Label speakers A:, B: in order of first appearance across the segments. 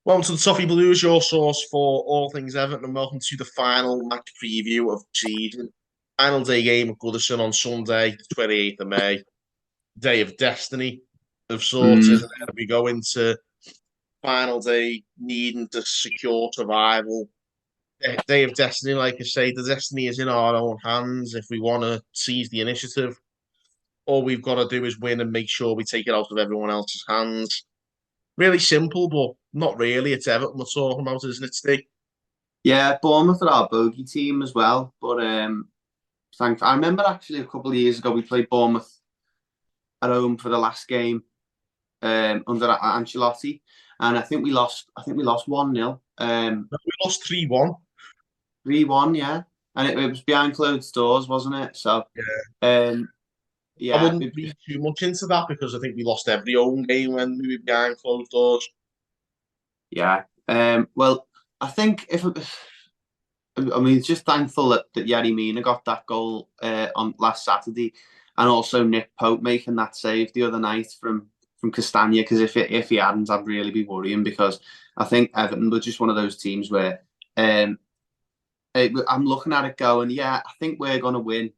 A: Welcome to the Toffee Blues, your source for all things Everton, and welcome to the final match preview of the season. Final day game at Goodison on Sunday, the 28th of May. Day of destiny of sorts,
B: Mm,
A: isn't it? We go into final day needing to secure survival. Day of destiny, like I say, the destiny is in our own hands. If we want to seize the initiative, all we've got to do is win and make sure we take it out of everyone else's hands. Really simple, but not really. It's Everton we're talking about, isn't it, Steve?
B: yeah, Bournemouth are our bogey team as well. But I remember actually a couple of years ago we played Bournemouth at home for the last game under Ancelotti, and I think we lost. I think we lost 1-0,
A: We lost 3-1.
B: 3-1, yeah, and it was behind closed doors, wasn't it? So,
A: Yeah.
B: um,
A: I
B: yeah,
A: wouldn't read too much into that because I think we lost every home game when we were behind closed doors.
B: yeah. Well, I think I mean, it's just thankful that Yerry Mina got that goal on last Saturday, and also Nick Pope making that save the other night from Castagna. Because if he hadn't, I'd really be worrying because I think Everton were just one of those teams where um, I'm looking at it going, yeah, I think we're going to win,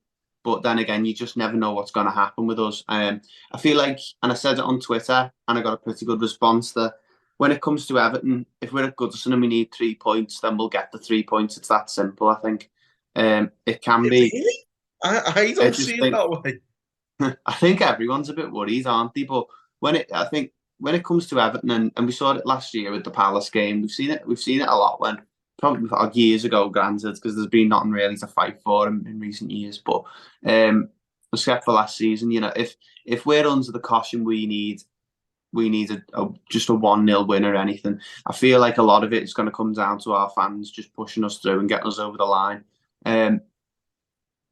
B: but then again, you just never know what's going to happen with us. I feel like, and I said it on Twitter, and I got a pretty good response that when it comes to Everton, if we're at Goodison and we need 3 points, then we'll get the 3 points. It's that simple, I think. It can be.
A: Really? I
B: I
A: don't
B: just
A: see it
B: think
A: that way.
B: I think everyone's a bit worried, aren't they? But I think when it comes to Everton, and we saw it last year with the Palace game, we've seen it a lot when probably like years ago, granted, because there's been nothing really to fight for in recent years. But um, except for last season, if we're under the caution we need just a 1-0 win or anything. I feel like a lot of it is going to come down to our fans just pushing us through and getting us over the line. Um,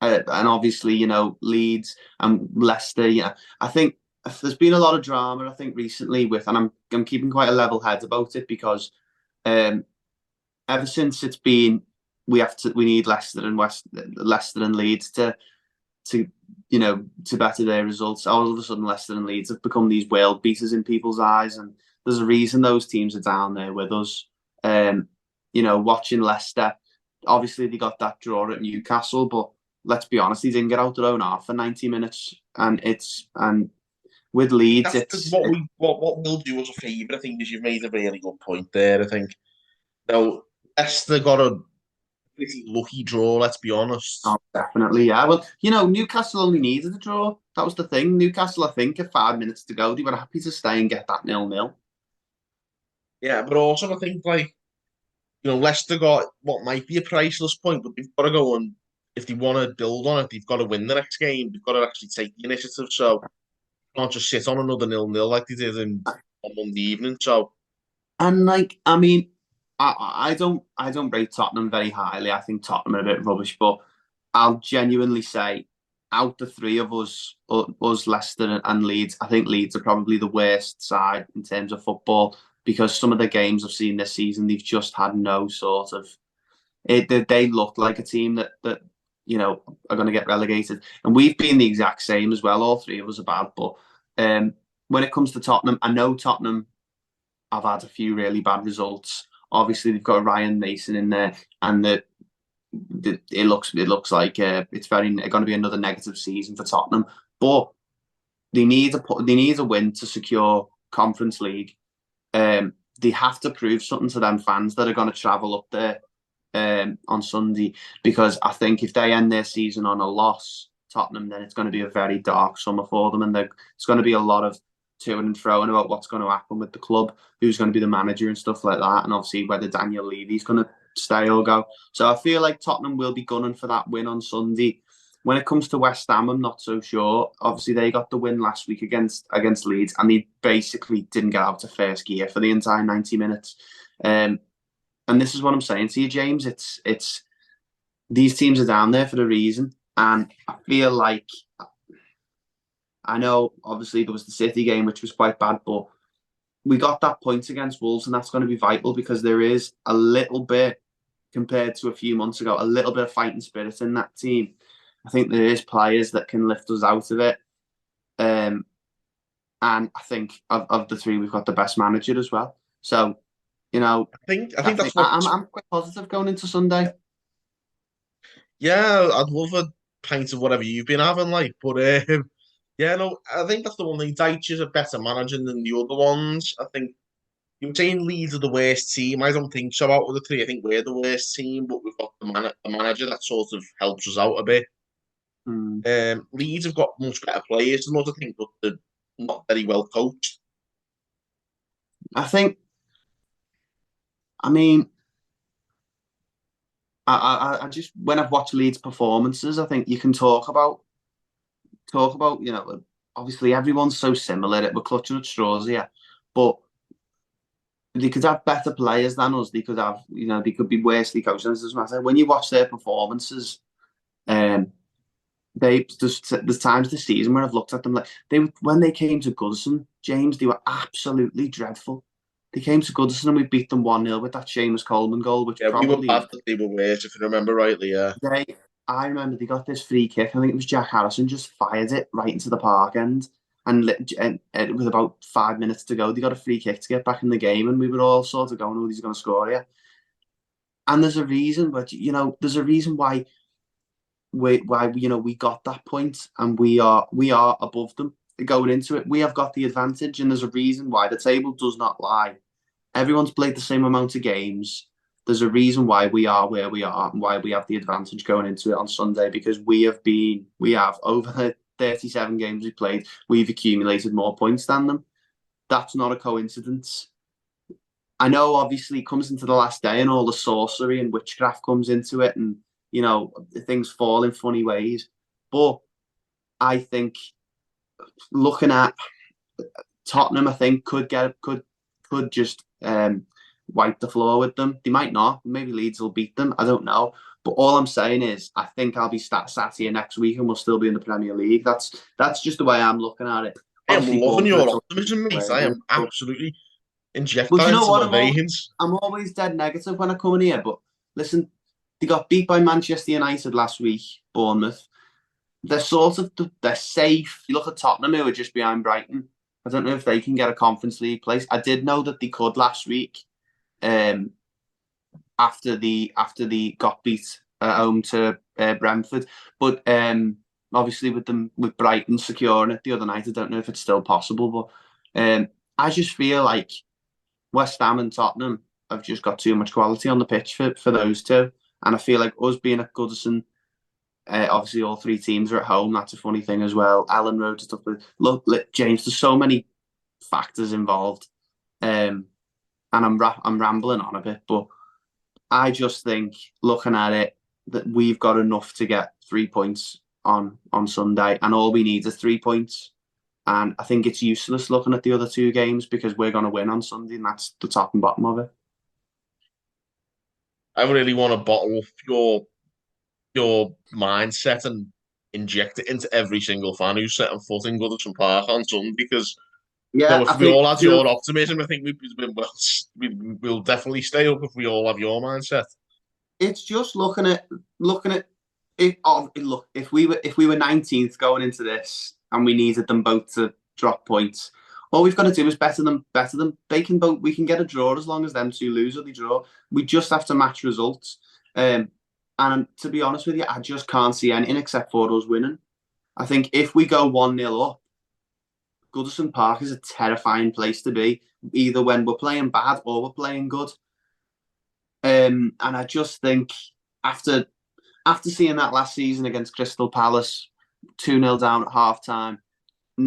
B: and obviously, Leeds and Leicester. I think there's been a lot of drama. I think recently and I'm keeping quite a level head about it because um, ever since it's been we need Leicester and Leeds to to better their results. All of a sudden, Leicester and Leeds have become these world beaters in people's eyes, and there's a reason those teams are down there with us. Um, watching Leicester, obviously they got that draw at Newcastle, but let's be honest, they didn't get out their own half for 90 minutes, and with Leeds,
A: That's what we'll do as a favour. I think is you've made a really good point there. I think now Leicester got a pretty lucky draw. Let's be honest.
B: oh, definitely, yeah. Well, Newcastle only needed a draw. That was the thing. Newcastle, I think, at 5 minutes to go, they were happy to stay and get that 0-0.
A: Yeah, but also I think Leicester got what might be a priceless point, but they've got to go and if they want to build on it, they've got to win the next game. They've got to actually take the initiative. So can't just sit on another 0-0 like they did on Monday evening. So
B: And like, I mean, I don't rate Tottenham very highly. I think Tottenham are a bit rubbish, but I'll genuinely say, out the three of us Leicester and Leeds, I think Leeds are probably the worst side in terms of football because some of the games I've seen this season, they've just had no sort of it. They look like a team that are going to get relegated, and we've been the exact same as well. All three of us are bad, but um, when it comes to Tottenham, I know Tottenham have had a few really bad results. Obviously, they've got Ryan Mason in there, and it looks like it's going to be another negative season for Tottenham. But they need a win to secure Conference League. They have to prove something to them fans that are going to travel up there on Sunday because I think if they end their season on a loss, Tottenham, then it's going to be a very dark summer for them, and it's going to be a lot of to and fro and about what's going to happen with the club, who's going to be the manager and stuff like that, and obviously whether Daniel Levy's going to stay or go. So I feel like Tottenham will be gunning for that win on Sunday. When it comes to West Ham, I'm not so sure. Obviously, they got the win last week against Leeds, and they basically didn't get out of first gear for the entire 90 minutes. Um, and this is what I'm saying to you, James. It's these teams are down there for a reason, and I feel like I know obviously there was the City game which was quite bad, but we got that point against Wolves, and that's going to be vital because there is a little bit compared to a few months ago, a little bit of fighting spirit in that team. I think there is players that can lift us out of it, and I think of the three, we've got the best manager as well. So You know,
A: I think that's what.
B: I'm quite positive going into Sunday.
A: Yeah, I'd love a pint of whatever you've been having, like. But yeah, no, I think that's the one thing. Dyche is a better manager than the other ones. I think you were saying Leeds are the worst team. I don't think so. Out of the three, I think we're the worst team, but we've got the manager that sort of helps us out a bit.
B: Hmm.
A: Leeds have got much better players than us, I think, but they're not very well coached.
B: I think. I mean, I just when I've watched Leeds performances, I think you can talk about obviously everyone's so similar. We're clutching at straws here, but they could have better players than us. They could have they could be worse coached. It doesn't matter when you watch their performances. Um, there's times this season where I've looked at them like when they came to Goodison, James, they were absolutely dreadful. They came to Goodison and we beat them 1-0 with that Seamus Coleman goal, which
A: Yeah, we were bad,
B: probably
A: but they were worse, if I remember rightly. Yeah,
B: they. I remember they got this free kick. I think it was Jack Harrison just fired it right into the park end, and with about 5 minutes to go, they got a free kick to get back in the game, and we were all sort of going, "Oh, he's going to score here." And there's a reason, but there's a reason why we got that point, and we are above them going into it. We have got the advantage, and there's a reason why the table does not lie. Everyone's played the same amount of games. There's a reason why we are where we are and why we have the advantage going into it on Sunday because we have over the 37 games we played, we've accumulated more points than them. That's not a coincidence. I know obviously it comes into the last day and all the sorcery and witchcraft comes into it and things fall in funny ways. But I think looking at Tottenham, I think could just wipe the floor with them. They might not. Maybe Leeds will beat them. I don't know. But all I'm saying is, I think I'll be sat here next week and we'll still be in the Premier League. That's just the way I'm looking at it.
A: I am
B: Obviously,
A: loving
B: Bournemouth
A: your
B: are
A: optimism, mate. I
B: away,
A: am
B: but
A: absolutely inject
B: well, do
A: that
B: you know
A: into
B: what?
A: my veins.
B: I'm always dead negative when I come in here. But listen, they got beat by Manchester United last week. Bournemouth. They're safe. You look at Tottenham, who are just behind Brighton. I don't know if they can get a Conference League place. I did know that they could last week. Um, after the got beat at home to Brentford, but obviously with Brighton securing it the other night, I don't know if it's still possible. But I just feel like West Ham and Tottenham have just got too much quality on the pitch for those two, and I feel like us being at Goodison. Obviously, all three teams are at home. That's a funny thing as well. Allen Road stuff. Look, James, there's so many factors involved, and I'm rambling on a bit, but I just think looking at it that we've got enough to get 3 points on Sunday, and all we need is 3 points. And I think it's useless looking at the other two games because we're going to win on Sunday, and that's the top and bottom of it.
A: I really want to bottle your mindset and inject it into every single fan who's setting foot in Goodison Park on Sunday because
B: Yeah,
A: if
B: I
A: we
B: think
A: all had your optimism, I think we'll definitely stay up if we all have your mindset.
B: it's just looking at it. Oh, look, if we were 19th going into this and we needed them both to drop points, all we've got to do is better them. They can both. We can get a draw as long as them two lose or they draw. We just have to match results. And to be honest with you, I just can't see anything except for us winning. I think if we go 1-0 up, Goodison Park is a terrifying place to be, either when we're playing bad or we're playing good. And I just think after seeing that last season against Crystal Palace, 2-0 down at half time, I've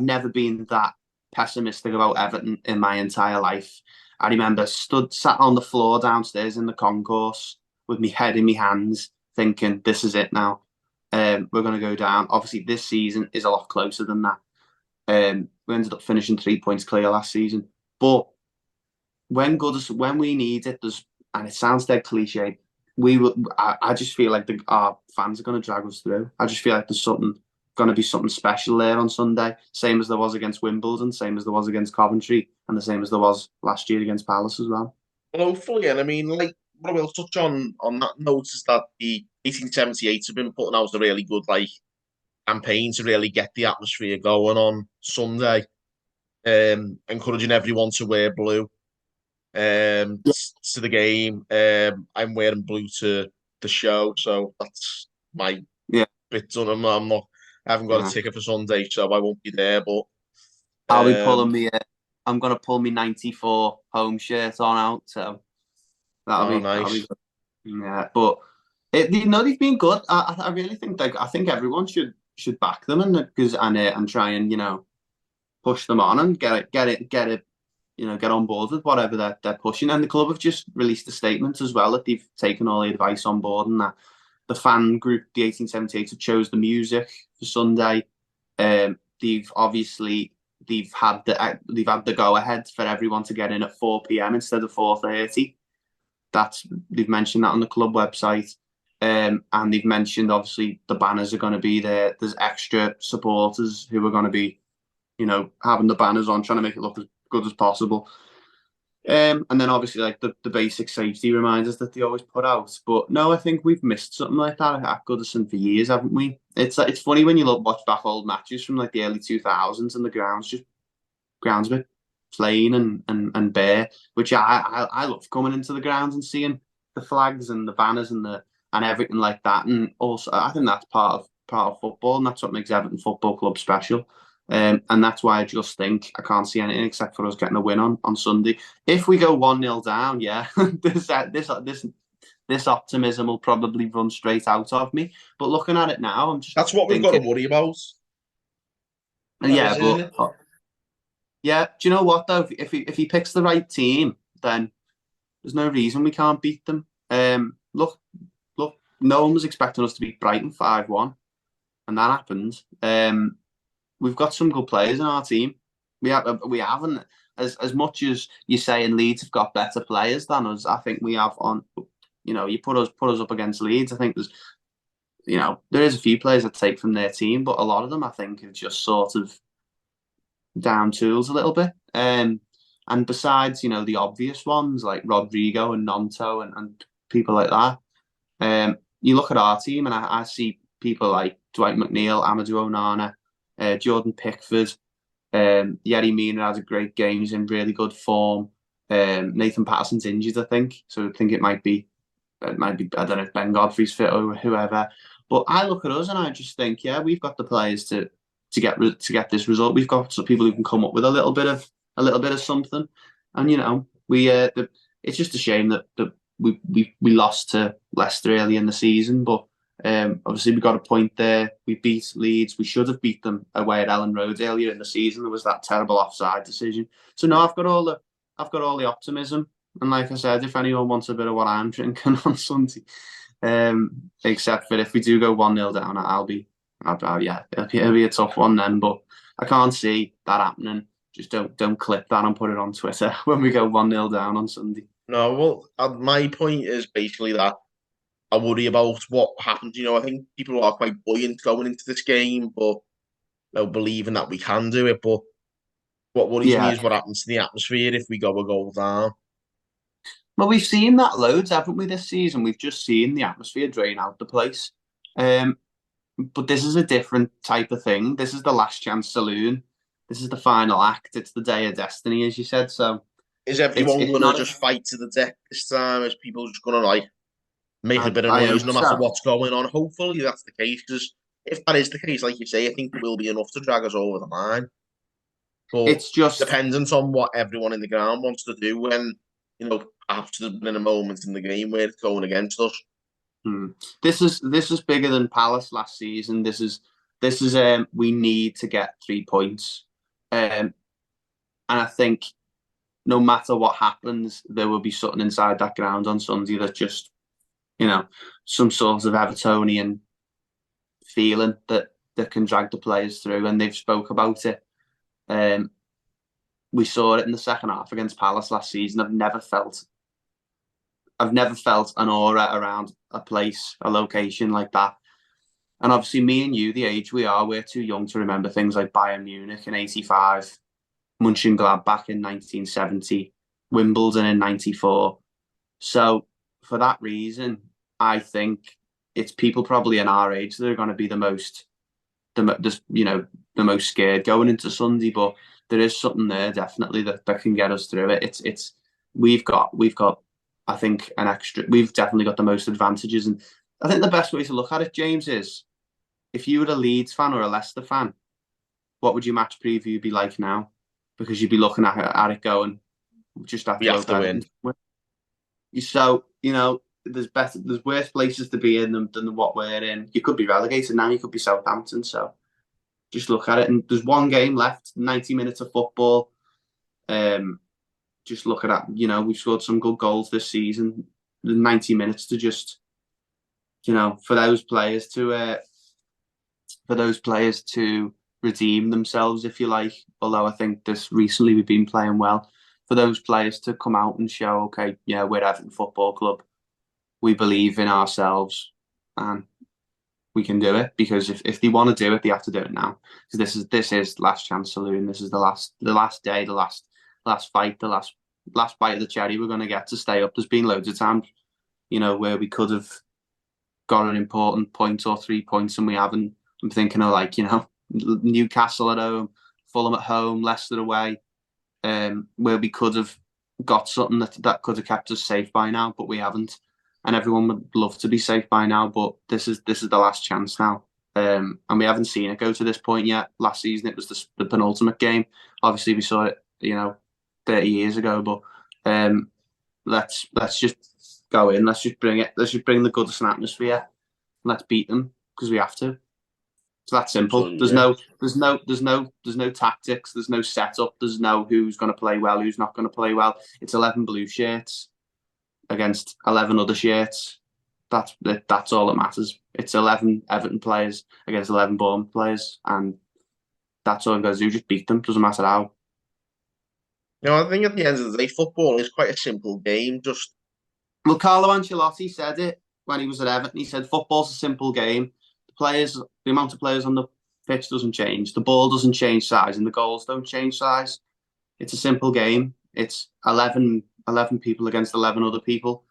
B: never been that pessimistic about Everton in my entire life. I remember sat on the floor downstairs in the concourse with my head in my hands, thinking, "This is it now. We're going to go down." Obviously, this season is a lot closer than that. We ended up finishing 3 points clear last season, but when we need it, and it sounds dead cliche. I just feel like our fans are going to drag us through. I just feel like there's going to be something special there on Sunday, same as there was against Wimbledon, same as there was against Coventry, and the same as there was last year against Palace as well.
A: Well, hopefully, and I mean, like, what I will touch on that note is that the 1878 have been putting out a really good campaign to really get the atmosphere going on Sunday, encouraging everyone to wear blue. to the game. I'm wearing blue to the show, so that's my
B: Yeah,
A: bit done. I'm not. I haven't got a
B: yeah.
A: ticket for Sunday, so I won't be there. But
B: I'll be pulling
A: um,
B: me. I'm gonna pull me '94 home shirt on out, so
A: oh,
B: that'll be
A: nice.
B: good. Yeah, but they've been good. I really think I think everyone should back them and try and push them on and get it get on board with whatever they're pushing. And the club have just released a statement as well that they've taken all the advice on board and that the fan group, the 1878, have chose the music for Sunday. They've obviously they've had the go ahead for everyone to get in at 4 p.m. instead of 4:30. They've mentioned that on the club website. And they've mentioned obviously the banners are going to be there. There's extra supporters who are going to be, having the banners on, trying to make it look as good as possible. And then obviously like the basic safety reminders that they always put out. But no, I think we've missed something like that at Goodison for years, haven't we? It's funny when you watch back old matches from like the early 2000s and the grounds a bit plain and bare, which I love coming into the grounds and seeing the flags and the banners and everything like that. And also I think that's part of football, and that's what makes Everton Football Club special. And that's why I just think I can't see anything except for us getting a win on Sunday. If we go 1-0 down, yeah, this optimism will probably run straight out of me. But looking at it now, I'm just
A: That's what we've got to
B: thinking,
A: worry about. That
B: yeah,
A: is, isn't
B: but
A: it?
B: yeah, do you know what though? If he picks the right team, then there's no reason we can't beat them. Look, no one was expecting us to beat Brighton 5-1, and that happened. We've got some good players in our team. We haven't as much as you say in Leeds have got better players than us. I think we have on. You put us up against Leeds. I think there is a few players I take from their team, but a lot of them I think are just sort of down tools a little bit. And besides, the obvious ones like Rodrigo and Nonto and people like that, you look at our team and I see people like Dwight McNeil, Amadou Onana, Jordan Pickford, Yerry Mina has a great game. He's in really good form. Nathan Patterson's injured, I think, so I think it might be I don't know if Ben Godfrey's fit or whoever. But I look at us and I just think, yeah, we've got the players to get this result. We've got some people who can come up with a little bit of something, and it's just a shame that we lost to Leicester early in the season, but obviously we got a point there. We beat Leeds. We should have beat them away at Ellen Road earlier in the season. There was that terrible offside decision. So now I've got all the optimism. And like I said, if anyone wants a bit of what I'm drinking on Sunday, except for if we do go 1-0 down, yeah, it'll be a tough one then. But I can't see that happening. Just don't clip that and put it on Twitter when we go 1-0 down on Sunday.
A: No, well, my point is basically that I worry about what happens. I think people are quite buoyant going into this game, but believing that we can do it. But what worries me
B: Yeah.
A: is what happens to the atmosphere if we go a goal down.
B: Well, we've seen that loads, haven't we, this season? We've just seen the atmosphere drain out the place. But this is a different type of thing. This is the last chance saloon. This is the final act. It's the day of destiny, as you said. So
A: Is
B: it's
A: everyone
B: it's
A: going to
B: not.
A: just fight to the death this time? Is people just going to make a bit of
B: I
A: noise
B: hope
A: no matter
B: so.
A: what's going on? Hopefully that's the case. Because if that is the case, like you say, I think there will be enough to drag us over the line. But
B: It's just
A: dependent on what everyone in the ground wants to do when, perhaps there's been a moment in the game where it's going against us.
B: this is bigger than Palace last season. This is we need to get 3 points. And I think no matter what happens, there will be something inside that ground on Sunday that just, some sort of Evertonian feeling that can drag the players through, and they've spoke about it. We saw it in the second half against Palace last season. I've never felt an aura around a place, a location like that. And obviously, me and you, the age we are, we're too young to remember things like Bayern Munich in '85, Mönchengladbach in 1970, Wimbledon in '94. So for that reason, I think it's people probably in our age that are going to be the most scared going into Sunday. But there is something there definitely that can get us through it. we've got, I think, an extra. We've definitely got the most advantages, and I think the best way to look at it, James, is if you were a Leeds fan or a Leicester fan, what would your match preview be like now? Because you'd be looking at it going, we just have
A: We
B: to
A: have
B: hope
A: to
B: Everton
A: win.
B: win. So there's worse places to be in than what we're in. You could be relegated now. You could be Southampton. So just look at it, and there's one game left, 90 minutes of football. Just look at that. We've scored some good goals this season. The 90 minutes to just, for those players to redeem themselves, if you like. Although I think this recently we've been playing well. For those players to come out and show, okay, yeah, we're Everton Football Club. We believe in ourselves, and we can do it. Because if they want to do it, they have to do it now. Because this is last chance saloon. This is the last day, the last fight, the last bite of the cherry we're going to get to stay up. There's been loads of times, where we could have got an important point or 3 points and we haven't. I'm thinking of Newcastle at home, Fulham at home, Leicester away, where we could have got something that could have kept us safe by now, but we haven't. And everyone would love to be safe by now, but this is the last chance now. And we haven't seen it go to this point yet. Last season it was the penultimate game. Obviously we saw it, 30 years ago, but let's just go in. Let's just bring it. Let's just bring the Goodison atmosphere. Let's beat them because we have to. It's that simple. There's no tactics. There's no setup. There's no who's going to play well, who's not going to play well. It's 11 blue shirts against 11 other shirts. That's it. That's all that matters. It's 11 Everton players against 11 Bournemouth players, and that's all we've got to do. Just beat them. Doesn't matter how.
A: I think at the end of the day, football is quite a simple game. Just
B: Well, Carlo Ancelotti said it when he was at Everton. He said football's a simple game. The amount of players on the pitch doesn't change. The ball doesn't change size, and the goals don't change size. It's a simple game. It's 11 people against 11 other people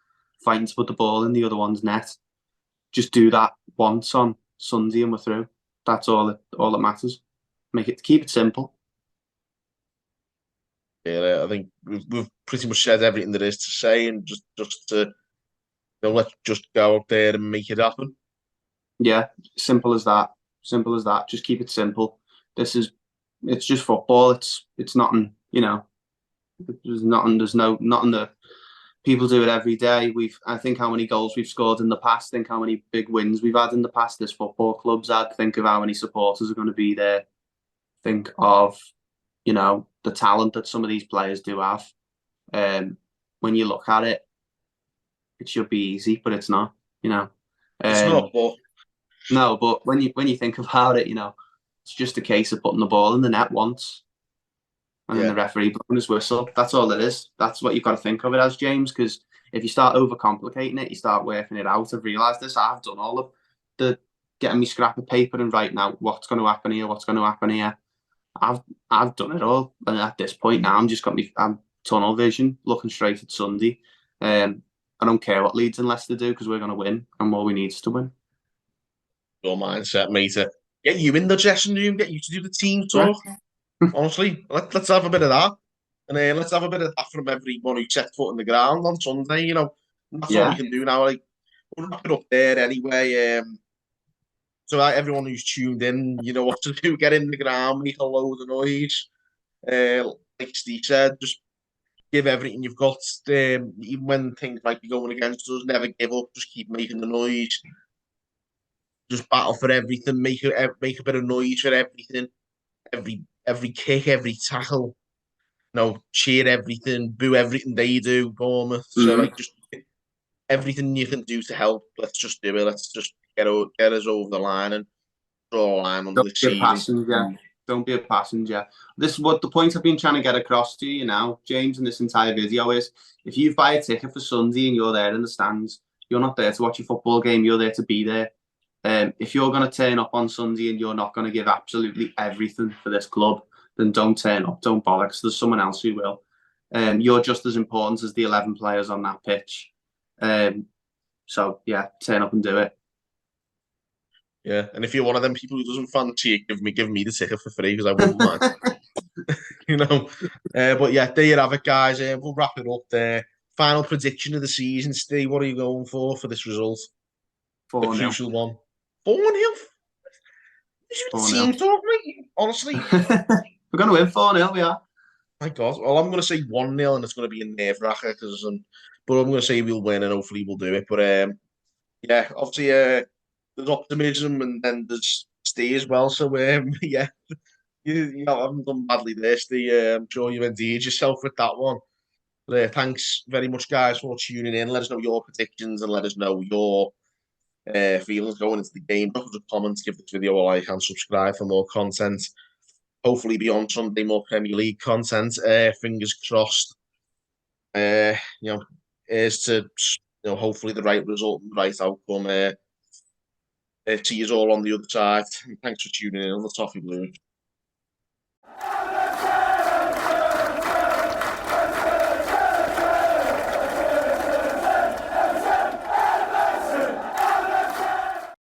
B: fighting to put the ball in the other one's net. Just do that once on Sunday and we're through. That's all that matters. Keep it simple.
A: yeah, I think we've pretty much said everything there is to say, and just to let's just go out there and make it happen.
B: Yeah, simple as that. Simple as that. Just keep it simple. It's just football. It's nothing. There's nothing. There's nothing that people do it every day. I think how many goals we've scored in the past. Think how many big wins we've had in the past. This football club's had. Think of how many supporters are going to be there. Think of the talent that some of these players do have. When you look at it, it should be easy, but it's not.
A: It's not, but
B: no. But when you think about it, it's just a case of putting the ball in the net once, and then the referee blowing his whistle. That's all it is. That's what you've got to think of it as, James. Because if you start overcomplicating it, you start working it out. I've realised this. I've done all of the getting me scrap of paper and writing out what's going to happen here, what's going to happen here. I've done it all, and at this point now, I'm tunnel vision, looking straight at Sunday. I don't care what Leeds and Leicester do because we're going to win, and all we need is to win.
A: your mindset, mate. To get you in the dressing room, get you to do the team
B: Yeah.
A: talk. Honestly, let's have a bit of that, and let's have a bit of that from everyone who set foot in the ground on Sunday. That's all we can do now. Like we'll wrap it up there anyway. So everyone who's tuned in, you know what to do. Get in the ground, make a load of noise. Like Steve said, just give everything you've got. Even when things might be going against us, never give up. Just keep making the noise. Just battle for everything. Make a bit of noise for everything. Every kick, every tackle. Cheer everything, boo everything they do. Bournemouth. So
B: Mm-hmm.
A: like just everything you can do to help. Let's just do it. Let's just get us over the line and draw a line under the season.
B: Don't be a passenger. This is what the point I've been trying to get across to you now, James, in this entire video is if you buy a ticket for Sunday and you're there in the stands, you're not there to watch a football game, you're there to be there. If you're going to turn up on Sunday and you're not going to give absolutely everything for this club, then don't turn up, don't bother, because there's someone else who will. You're just as important as the 11 players on that pitch. So, yeah, turn up and do it.
A: Yeah, and if you're one of them people who doesn't fancy it, give me the ticket for free because I wouldn't mind. you know. But yeah, there you have it, guys. We'll wrap it up there. Final prediction of the season, Steve. What are you going for this result? The
B: 4-0.
A: crucial one. 4-0? This is
B: Four
A: the
B: nil.
A: team talk, mate. Honestly,
B: We're going to win 4-0, we are.
A: my God. Well, I'm going to say 1-0 and it's going to be a nerve-wracker but I'm going to say we'll win and hopefully we'll do it. But yeah, obviously there's optimism and then there's stay as well. So yeah, you haven't done badly there, Steve. I'm sure you endeared yourself with that one. But, thanks very much, guys, for tuning in. Let us know your predictions and let us know your feelings going into the game. Drop us a comment, give this video a like, and subscribe for more content. Hopefully, beyond Sunday, more Premier League content. Fingers crossed. You know, is to hopefully the right result, and the right outcome. See you all on the other side. Thanks for tuning in on the Toffee Blues.